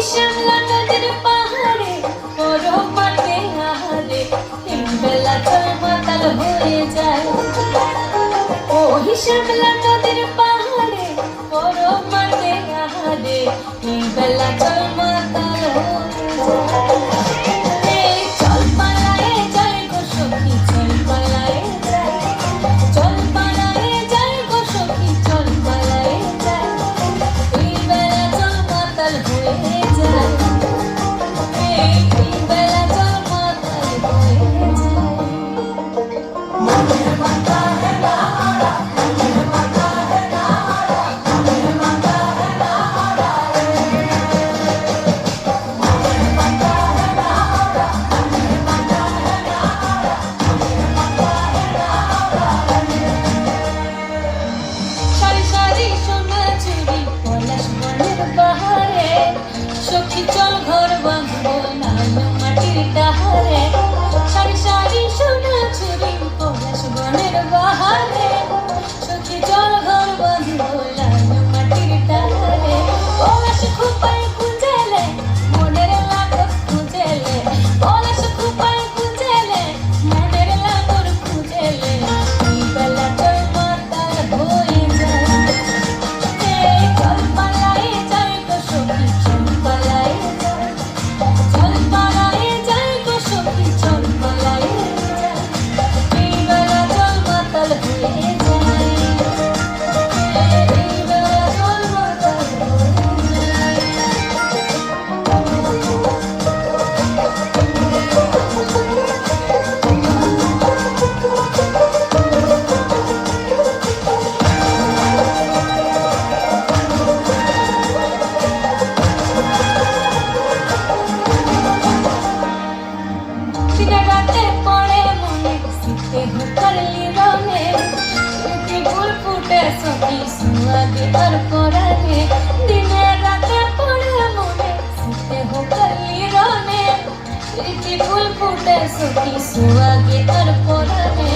শ্যামলা নদীর পাহাড়ে বড় মাঠে আহারে তিনবেলা জল মাতাল হয়ে যায়। ওই শ্যামলা নদীর পাহাড়ে বড় মাঠে আহারে তিনবেলা জল মাতাল হয়ে যায়। এই চল পালায়ে যাই গো সখী, চল পালায়ে যাই, চল পালায়ে যাই গো সখী, চল পালায়ে যাই। এই বেলা জল মাতাল হয়ে যায়, এই বেলা জল মাতাল হয়ে যায়। মনের মাথা হেলা হারা, মনের মাথা হেলা হারা, মনের মাথা হেলা হারা রে। মনের মাথা হেলা হারা, মনের মাথা হেলা হারা, মনের মাথা হেলা হারা রে। সারি সারি সোনা চুরি পলাশ বনের বাহারে, সখী চল ঘর বাঁধবো লাল মাটির ডাহারে। সারি সারি সোনা চুরি পলাশ বনের বাহারে, সখী চল ঘর বাঁধবো লাল মাটির ডাহারে। পলাশ খোপায় গুঞ্জেলে মনের লাগত খুঁজেলে, পলাশ খোপায় গুঞ্জেলে মনের লাগত খুঁজেলে। এই বেলা চল মাতাল হয়ে যায়, এই চল পালায়ে যাই গো সখী, চল পালায়ে যাই, চল পালায়ে যাই গো সখী, চল পালায়ে যাই। এই বেলা চল মাতাল হয়ে যায়, এই বেলা চল মাতাল হয়ে যায়। দিনে রাতে পড়ে মনে শীতে করলি রনে, স্মৃতি ফুল ফুটে সখী সুয়াগে আর পরানে। দিনে রাতে পড়ে মনে শীতে করলি রনে, স্মৃতি ফুল ফুটে সখী সুয়াগে আর পরানে।